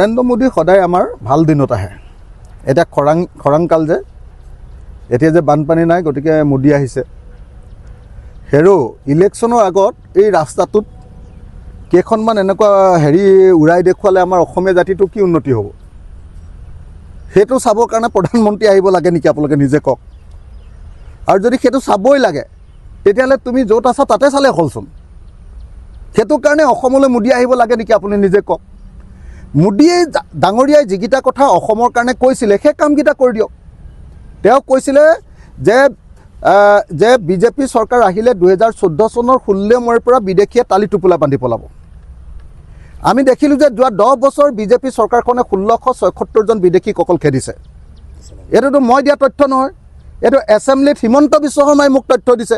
নৰেন্দ্ৰ মোদী সদায় আমাৰ ভাল দিনত আহে। এতিয়া খৰাং কাল যে, এতিয়া যে বানপানী নাই, গতিকে মোদী আহিছে। হেৰো ইলেকশ্যনৰ আগত এই ৰাস্তাটোত কেইখনমান এনেকুৱা উৰাই দেখুৱালে আমাৰ অসমীয়া জাতিটো কি উন্নতি হ'ব, সেইটো চাবৰ কাৰণে প্ৰধানমন্ত্ৰী আহিব লাগে নেকি? আপোনালোকে নিজে কওক। আৰু যদি সেইটো চাবই লাগে, তেতিয়াহ'লে তুমি য'ত আছা তাতে চালে হ'লচোন। সেইটো কাৰণে অসমলৈ মোদী আহিব লাগে নেকি? আপুনি নিজে কওক। মোদীয়ে ডাঙৰীয়াই যিকেইটা কথা অসমৰ কাৰণে কৈছিলে, সেই কামকেইটা কৰি দিয়ক। তেওঁ কৈছিলে যে বিজেপি চৰকাৰ আহিলে 2014 চনৰ 16 মে'ৰ পৰা বিদেশীয়ে টালি টোপোলা বান্ধি পলাব। আমি দেখিলোঁ যে যোৱা 10 বছৰ বিজেপি চৰকাৰখনে 1676 জন বিদেশীক অকল খেদিছে। এইটোতো মই দিয়া তথ্য নহয়, এইটো এছেম্বলিত হিমন্ত বিশ্ব শৰ্মাই মোক তথ্য দিছে।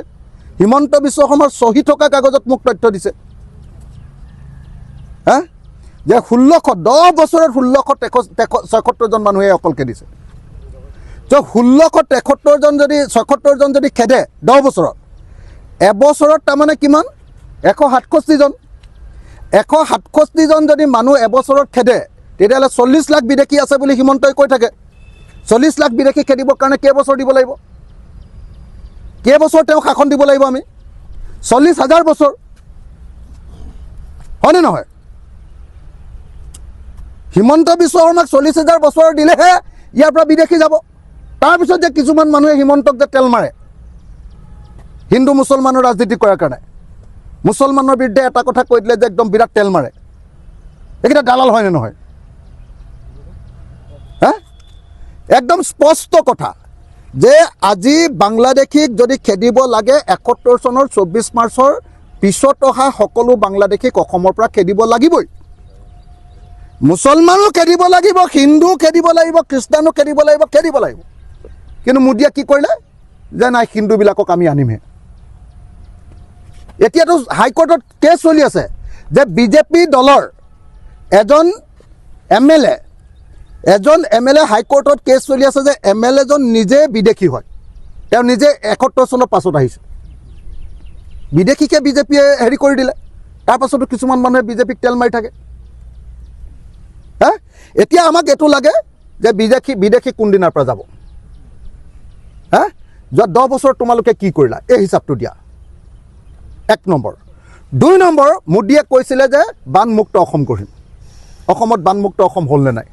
হিমন্ত বিশ্ব শৰ্মাৰ চহী থকা কাগজত মোক তথ্য দিছে। যে 10 বছৰত 1676 জন মানুহে অকল খেদিছে। তো 1676 জন যদি খেদে 10 বছৰত, এবছৰত তাৰমানে কিমান? 167 জন। 167 জন যদি মানুহ এবছৰত খেদে, তেতিয়াহ'লে 40 লাখ বিদেশী আছে বুলি হিমন্তই কৈ থাকে। 40 লাখ বিদেশী খেদিবৰ কাৰণে কেইবছৰ দিব লাগিব? কেইবছৰ তেওঁ শাসন দিব লাগিব? আমি 40,000 বছৰ, হয়নে নহয়? হিমন্ত বিশ্ব শৰ্মাক 40,000 বছৰ দিলেহে ইয়াৰ পৰা বিদেশী যাব। তাৰপিছত যে কিছুমান মানুহে হিমন্তক যে তেল মাৰে হিন্দু মুছলমানৰ ৰাজনীতি কৰাৰ কাৰণে, মুছলমানৰ বিৰুদ্ধে এটা কথা কৈ দিলে যে একদম বিৰাট তেল মাৰে, এইকেইটা দালাল হয়নে নহয়? একদম স্পষ্ট কথা যে আজি বাংলাদেশীক যদি খেদিব লাগে, 71 চনৰ 24 মাৰ্চৰ পিছত অহা সকলো বাংলাদেশীক অসমৰ পৰা খেদিব লাগিবই। মুছলমানো খেদিব লাগিব, হিন্দু খেদিব লাগিব, খ্ৰীষ্টানো খেদিব লাগিব। কিন্তু মোদীয়ে কি কৰিলে? যে নাই, হিন্দুবিলাকক আমি আনিমহে। এতিয়াতো হাইকোৰ্টত কেছ চলি আছে যে বিজেপি দলৰ এজন এম এল এ হাইকোৰ্টত কেছ চলি আছে যে MLA জন নিজে বিদেশী হয়। তেওঁ নিজে 71 চনৰ পাছত আহিছে। বিদেশীকে বিজেপিয়ে কৰি দিলে। তাৰ পাছতো কিছুমান মানুহে বিজেপিক তেল মাৰি থাকে। এতিয়া আমাক এইটো লাগে যে বিদেশী কোনদিনাৰ পৰা যাব? যোৱা 10 বছৰ তোমালোকে কি কৰিলা, এই হিচাপটো দিয়া। 1 নম্বৰ। 2 নম্বৰ, মোদীয়ে কৈছিলে যে বানমুক্ত অসম কৰিম। অসমত বানমুক্ত অসম হ'লনে নাই?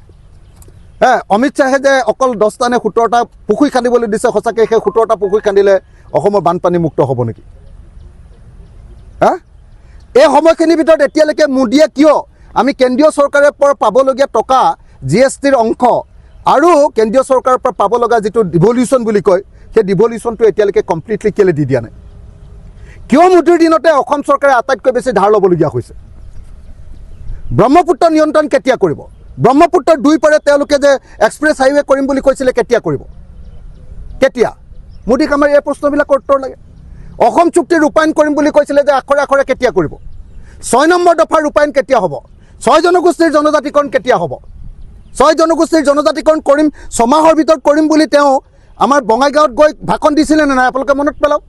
অমিত শ্বাহে যে অকল 10টা নে 17টা পুখুৰী খান্দিবলৈ দিছে, সঁচাকৈ সেই 17টা পুখুৰী খান্দিলে অসমৰ বানপানী মুক্ত হ'ব নেকি? এই সময়খিনিৰ ভিতৰত এতিয়ালৈকে মোদীয়ে কিয় আমি কেন্দ্ৰীয় চৰকাৰৰ পৰা পাবলগীয়া টকা, GSTৰ অংশ আৰু কেন্দ্ৰীয় চৰকাৰৰ পৰা পাব লগা যিটো ডিভলিউশ্যন বুলি কয়, সেই ডিভলিউশ্যনটো এতিয়ালৈকে কমপ্লিটলি কেলৈ দি দিয়া নাই? কিয় মোদীৰ দিনতে অসম চৰকাৰে আটাইতকৈ বেছি ধাৰ ল'বলগীয়া হৈছে? ব্ৰহ্মপুত্ৰ নিয়ন্ত্ৰণ কেতিয়া কৰিব? ব্ৰহ্মপুত্ৰৰ 2 পাৰে তেওঁলোকে যে এক্সপ্ৰেছ হাইৱে কৰিম বুলি কৈছিলে, কেতিয়া কৰিব? কেতিয়া? মোদীক আমাৰ এই প্ৰশ্নবিলাকৰ উত্তৰ লাগে। অসম চুক্তি ৰূপায়ণ কৰিম বুলি কৈছিলে যে আখৰে আখৰে কেতিয়া কৰিব? 6 নম্বৰ দফাৰ ৰূপায়ণ কেতিয়া হ'ব? 6 জনগোষ্ঠীৰ জনজাতিকৰণ কেতিয়া হ'ব? 6 জনগোষ্ঠীৰ জনজাতিকৰণ কৰিম, 6 মাহৰ ভিতৰত কৰিম বুলি তেওঁ আমাৰ বঙাইগাঁৱত গৈ ভাষণ দিছিলে নে নাই? আপোনালোকে মনত পেলাওক।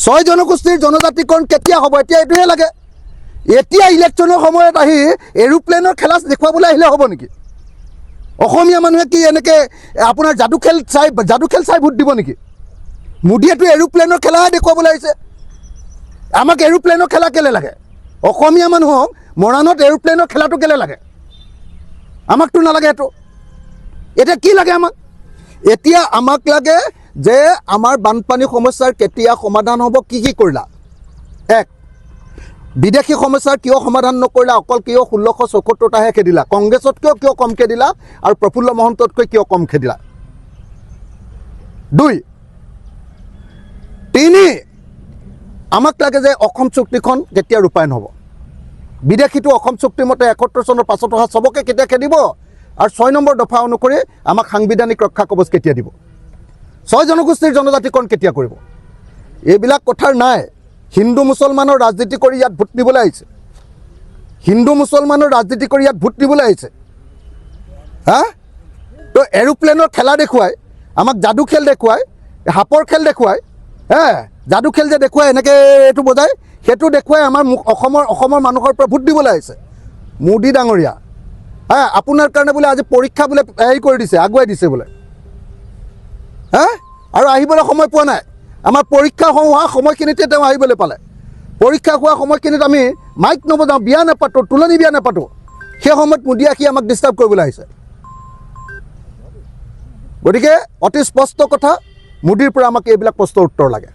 6 জনগোষ্ঠীৰ জনজাতিকৰণ কেতিয়া হ'ব? এতিয়া এইটোহে লাগে। এতিয়া ইলেকশ্যনৰ সময়ত আহি এৰোপ্লেনৰ খেলা দেখুৱাবলৈ আহিলে হ'ব নেকি? অসমীয়া মানুহে কি এনেকৈ আপোনাৰ যাদু খেল চাই ভোট দিব নেকি? মোদীয়েতো এৰোপ্লেনৰ খেলাহে দেখুৱাবলৈ আহিছে। আমাক এৰোপ্লেনৰ খেলা কেলৈ লাগে? অসমীয়া মানুহক মৰাণত এৰোপ্লেনৰ খেলাটো কেলৈ লাগে? আমাকতো নালাগে এইটো। এতিয়া কি লাগে আমাক? এতিয়া আমাক লাগে যে আমাৰ বানপানী সমস্যাৰ কেতিয়া সমাধান হ'ব, কি কৰিলা? 1, বিদেশী সমস্যাৰ কিয় সমাধান নকৰিলা? অকল কিয় 1676টাহে খেদিলা? কংগ্ৰেছতকৈও কিয় কম খেদিলা? আৰু প্ৰফুল্ল মহন্ততকৈ কিয় কম খেদিলা? 2, 3, আমাক লাগে যে অসম চুক্তিখন কেতিয়া ৰূপায়ণ হ'ব? বিদেশীটো অসম চুক্তি মতে 71 চনৰ পাছত অহা চবকে কেতিয়া খেদিব? আৰু 6 নম্বৰ দফা অনুসৰি আমাক সাংবিধানিক ৰক্ষা কবচ কেতিয়া দিব? 6 জনগোষ্ঠীৰ জনজাতিকৰণ কেতিয়া কৰিব? এইবিলাক কথাৰ নাই। হিন্দু মুছলমানৰ ৰাজনীতি কৰি ইয়াত ভোট দিবলৈ আহিছে। তো এৰোপ্লেনৰ খেলা দেখুৱাই, আমাক যাদু খেল দেখুৱাই, সাপৰ খেল দেখুৱাই, যাদু খেল যে দেখুৱাই এনেকৈ এইটো বজাই, সেইটো দেখুৱাই আমাৰ অসমৰ মানুহৰ পৰা ভোট দিবলৈ আহিছে। মোদী ডাঙৰীয়া, হা আপোনাৰ কাৰণে বোলে আজি পৰীক্ষা বোলে হেৰি কৰি দিছে আগুৱাই দিছে বোলে হা আৰু আহিবলৈ সময় পোৱা নাই আমাৰ পৰীক্ষা হোৱা সময়খিনিতে তেওঁ আহিবলৈ পালে পৰীক্ষা হোৱা সময়খিনিত আমি মাইক নবজাওঁ বিয়া নাপাতোঁ তোলনি বিয়া নাপাতোঁ সেই সময়ত মোদী আহি আমাক ডিষ্টাৰ্ব কৰিবলৈ আহিছে গতিকে অতি স্পষ্ট কথা মোদীৰ পৰা আমাক এইবিলাক প্ৰশ্নৰ উত্তৰ লাগে